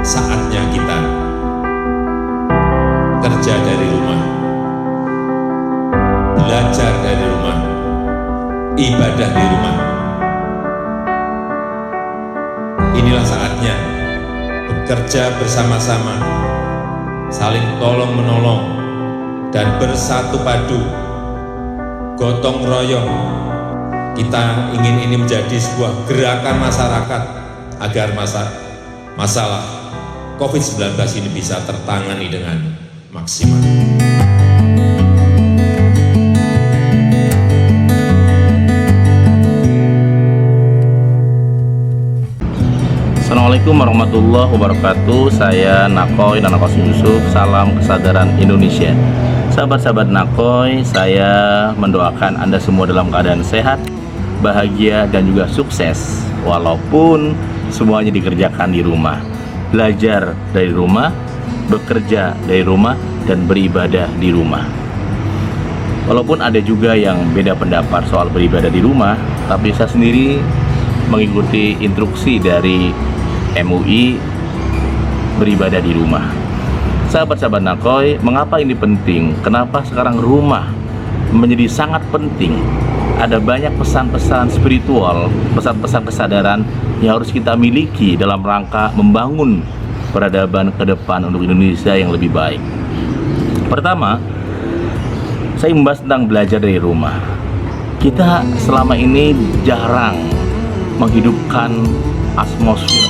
saatnya kita kerja dari rumah, belajar dari rumah, ibadah di rumah. Inilah saatnya bekerja bersama-sama, saling tolong-menolong, dan bersatu padu, gotong royong. Kita ingin ini menjadi sebuah gerakan masyarakat agar masalah COVID-19 ini bisa tertangani dengan maksimal. Assalamualaikum warahmatullahi wabarakatuh. Saya Nakoy dan Nakos Yusuf. Salam kesadaran Indonesia. Sahabat-sahabat Nakoy, saya mendoakan Anda semua dalam keadaan sehat, bahagia, dan juga sukses. Walaupun semuanya dikerjakan di rumah, belajar dari rumah, bekerja dari rumah, dan beribadah di rumah. Walaupun ada juga yang beda pendapat soal beribadah di rumah, tapi saya sendiri mengikuti instruksi dari MUI beribadah di rumah. Sahabat-sahabat Nakoy, mengapa ini penting? Kenapa sekarang rumah menjadi sangat penting? Ada banyak pesan-pesan spiritual, pesan-pesan kesadaran yang harus kita miliki dalam rangka membangun peradaban ke depan untuk Indonesia yang lebih baik. Pertama, saya membahas tentang belajar dari rumah. Kita selama ini jarang menghidupkan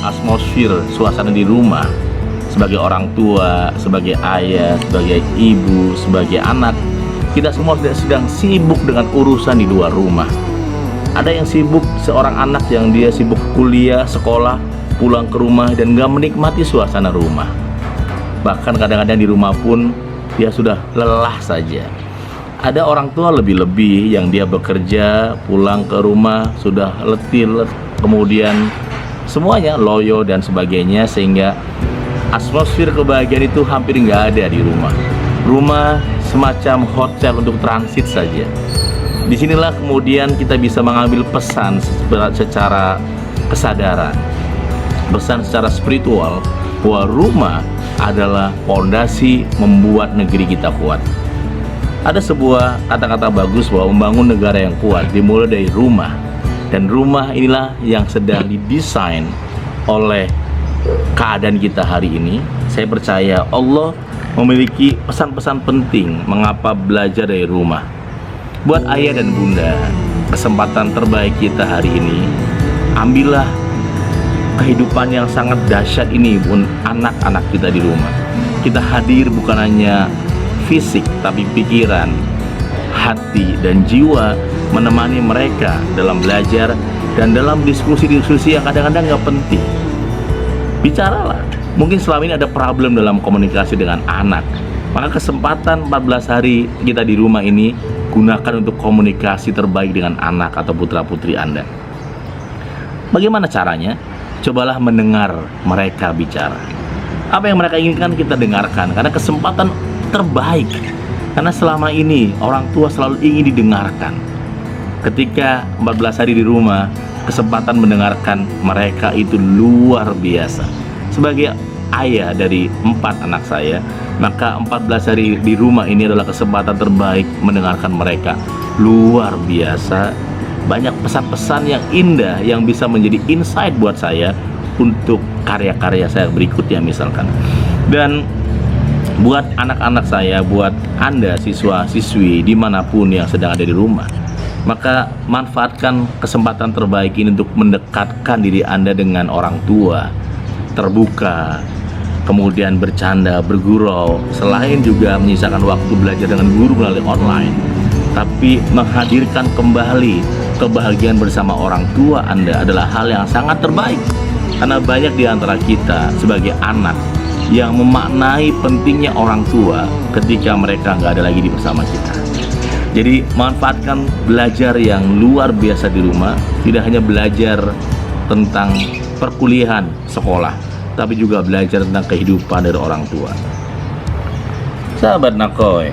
atmosfer suasana di rumah. Sebagai orang tua, sebagai ayah, sebagai ibu, sebagai anak, kita semua sedang sibuk dengan urusan di luar rumah. Ada yang sibuk, seorang anak yang dia sibuk kuliah, sekolah, pulang ke rumah dan gak menikmati suasana rumah. Bahkan kadang-kadang di rumah pun dia sudah lelah saja. Ada orang tua lebih-lebih yang dia bekerja, pulang ke rumah sudah letih, kemudian semuanya loyo dan sebagainya, sehingga atmosfer kebahagiaan itu hampir nggak ada di rumah. Rumah semacam hotel untuk transit saja. Disinilah kemudian kita bisa mengambil pesan secara kesadaran, pesan secara spiritual, bahwa rumah adalah fondasi membuat negeri kita kuat. Ada sebuah kata-kata bagus bahwa membangun negara yang kuat dimulai dari rumah. Dan rumah inilah yang sedang didesain oleh keadaan kita hari ini. Saya percaya Allah memiliki pesan-pesan penting mengapa belajar dari rumah. Buat ayah dan bunda, kesempatan terbaik kita hari ini, ambillah kehidupan yang sangat dahsyat ini pun anak-anak kita di rumah. Kita hadir bukan hanya fisik, tapi pikiran, hati, dan jiwa, menemani mereka dalam belajar dan dalam diskusi-diskusi yang kadang-kadang nggak penting. Bicaralah. Mungkin selama ini ada problem dalam komunikasi dengan anak. Maka kesempatan 14 hari kita di rumah ini gunakan untuk komunikasi terbaik dengan anak atau putra-putri Anda. Bagaimana caranya? Cobalah mendengar mereka bicara. Apa yang mereka inginkan kita dengarkan, karena kesempatan terbaik. Karena selama ini orang tua selalu ingin didengarkan. Ketika 14 hari di rumah, kesempatan mendengarkan mereka itu luar biasa. Sebagai ayah dari 4 anak saya, maka 14 hari di rumah ini adalah kesempatan terbaik mendengarkan mereka. Luar biasa. Banyak pesan-pesan yang indah yang bisa menjadi insight buat saya untuk karya-karya saya berikutnya misalkan. Dan buat anak-anak saya, buat Anda siswa-siswi dimanapun yang sedang ada di rumah, maka manfaatkan kesempatan terbaik ini untuk mendekatkan diri Anda dengan orang tua, terbuka, kemudian bercanda, bergurau, selain juga menyisakan waktu belajar dengan guru melalui online, tapi menghadirkan kembali kebahagiaan bersama orang tua Anda adalah hal yang sangat terbaik. Karena banyak di antara kita sebagai anak yang memaknai pentingnya orang tua ketika mereka nggak ada lagi bersama kita. Jadi manfaatkan belajar yang luar biasa di rumah, tidak hanya belajar tentang perkuliahan sekolah, tapi juga belajar tentang kehidupan dari orang tua. Sahabat Nakoy,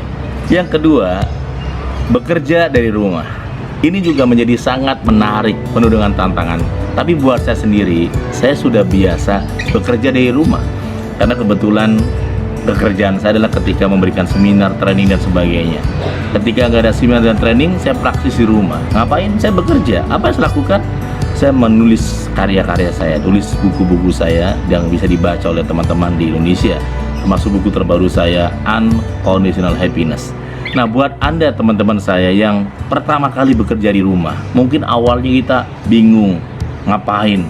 yang kedua, bekerja dari rumah. Ini juga menjadi sangat menarik, penuh dengan tantangan. Tapi buat saya sendiri, saya sudah biasa bekerja dari rumah. Karena kebetulan pekerjaan saya adalah ketika memberikan seminar, training dan sebagainya. Ketika nggak ada seminar dan training, saya praktis di rumah. Ngapain? Saya bekerja. Apa yang saya lakukan? Saya menulis karya-karya saya, tulis buku-buku saya yang bisa dibaca oleh teman-teman di Indonesia, termasuk buku terbaru saya, Unconditional Happiness. Nah, buat Anda teman-teman saya yang pertama kali bekerja di rumah, mungkin awalnya kita bingung, ngapain,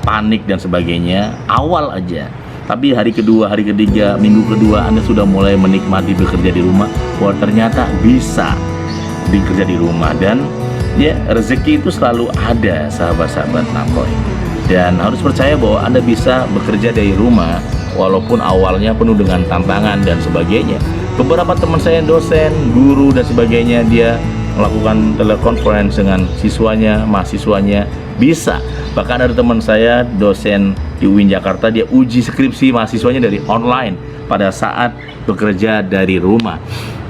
panik dan sebagainya, awal aja. Tapi hari kedua, hari ketiga, minggu kedua Anda sudah mulai menikmati bekerja di rumah, bahwa ternyata bisa bekerja di rumah. Dan ya, rezeki itu selalu ada, sahabat-sahabat Nakoy. Dan harus percaya bahwa Anda bisa bekerja dari rumah walaupun awalnya penuh dengan tantangan dan sebagainya. Beberapa teman saya dosen, guru dan sebagainya, dia melakukan telekonferensi dengan siswanya, mahasiswanya, bisa. Bahkan ada teman saya dosen di UIN Jakarta, dia uji skripsi mahasiswanya dari online pada saat bekerja dari rumah.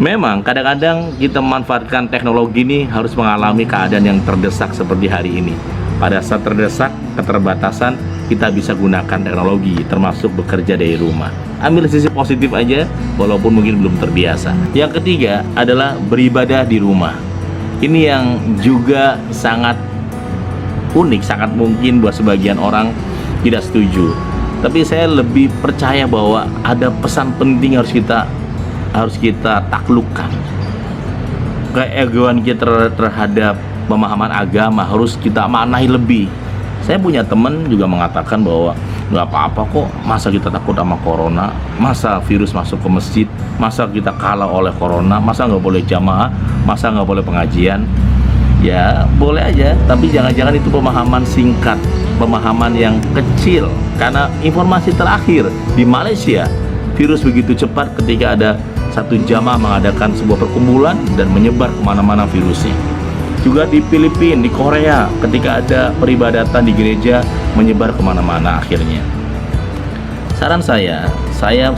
Memang kadang-kadang kita memanfaatkan teknologi ini harus mengalami keadaan yang terdesak seperti hari ini. Pada saat terdesak, keterbatasan, kita bisa gunakan teknologi, termasuk bekerja dari rumah. Ambil sisi positif aja, walaupun mungkin belum terbiasa. Yang ketiga adalah beribadah di rumah. Ini yang juga sangat unik, sangat mungkin buat sebagian orang tidak setuju. Tapi saya lebih percaya bahwa ada pesan penting harus kita taklukkan. Keegoan kita terhadap pemahaman agama harus kita maknai lebih. Saya punya teman juga mengatakan bahwa nggak apa-apa kok, masa kita takut sama corona, masa virus masuk ke masjid, masa kita kalah oleh corona, masa nggak boleh jamaah, masa nggak boleh pengajian. Ya boleh aja, tapi jangan-jangan itu pemahaman singkat, pemahaman yang kecil. Karena informasi terakhir di Malaysia, virus begitu cepat ketika ada satu jamaah mengadakan sebuah perkumpulan dan menyebar kemana-mana virusnya. Juga di Filipina, di Korea, ketika ada peribadatan di gereja, menyebar kemana-mana akhirnya. Saran saya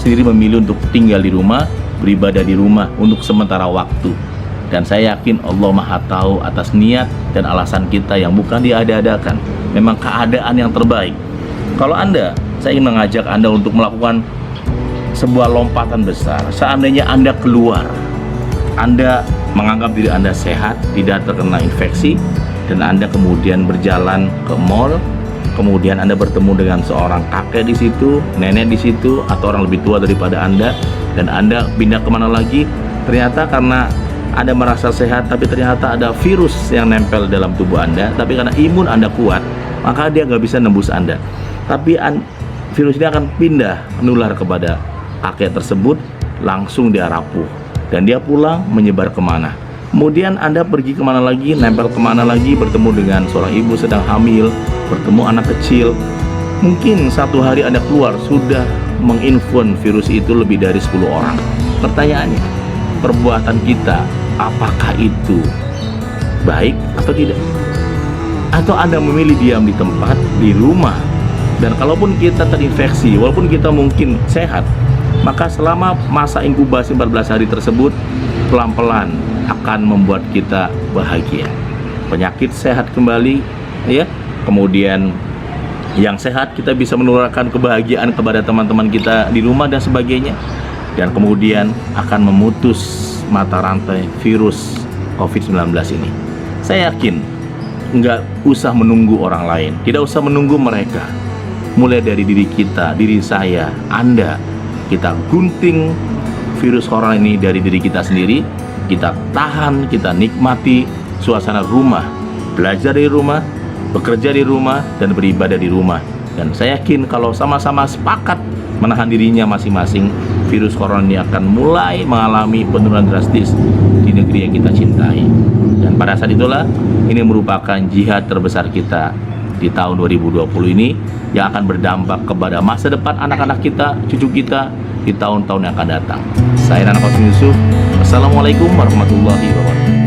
sendiri memilih untuk tinggal di rumah, beribadah di rumah untuk sementara waktu. Dan saya yakin Allah Maha Tahu atas niat dan alasan kita yang bukan diada-adakan. Memang keadaan yang terbaik. Kalau saya ingin mengajak Anda untuk melakukan sebuah lompatan besar. Seandainya Anda keluar, Anda menganggap diri Anda sehat, tidak terkena infeksi, dan Anda kemudian berjalan ke mall, kemudian Anda bertemu dengan seorang kakek di situ, nenek di situ, atau orang lebih tua daripada Anda, dan Anda pindah kemana lagi, ternyata karena Anda merasa sehat, tapi ternyata ada virus yang nempel dalam tubuh Anda, tapi karena imun Anda kuat, maka dia nggak bisa nembus Anda. Tapi virus ini akan pindah, menular kepada kakek tersebut, langsung dia rapuh, dan dia pulang menyebar kemana. Kemudian Anda pergi kemana lagi, nempel kemana lagi, bertemu dengan seorang ibu sedang hamil, bertemu anak kecil. Mungkin satu hari Anda keluar, sudah menginfun virus itu lebih dari 10 orang. Pertanyaannya, perbuatan kita, apakah itu baik atau tidak? Atau Anda memilih diam di tempat, di rumah, dan kalaupun kita terinfeksi, walaupun kita mungkin sehat, maka selama masa inkubasi 14 hari tersebut, pelan-pelan akan membuat kita bahagia. Penyakit sehat kembali, ya. Kemudian yang sehat, kita bisa menularkan kebahagiaan kepada teman-teman kita di rumah dan sebagainya. Dan kemudian akan memutus mata rantai virus COVID-19 ini. Saya yakin nggak usah menunggu orang lain, tidak usah menunggu mereka. Mulai dari diri kita, diri saya, Anda, kita gunting virus corona ini dari diri kita sendiri. Kita tahan, kita nikmati suasana rumah, belajar di rumah, bekerja di rumah, dan beribadah di rumah. Dan saya yakin kalau sama-sama sepakat menahan dirinya masing-masing, virus corona ini akan mulai mengalami penurunan drastis di negeri yang kita cintai. Dan pada saat itulah, ini merupakan jihad terbesar kita di tahun 2020 ini, yang akan berdampak kepada masa depan anak-anak kita, cucu kita di tahun-tahun yang akan datang. Saya Nana Qasim Yusuf. Wassalamualaikum warahmatullahi wabarakatuh.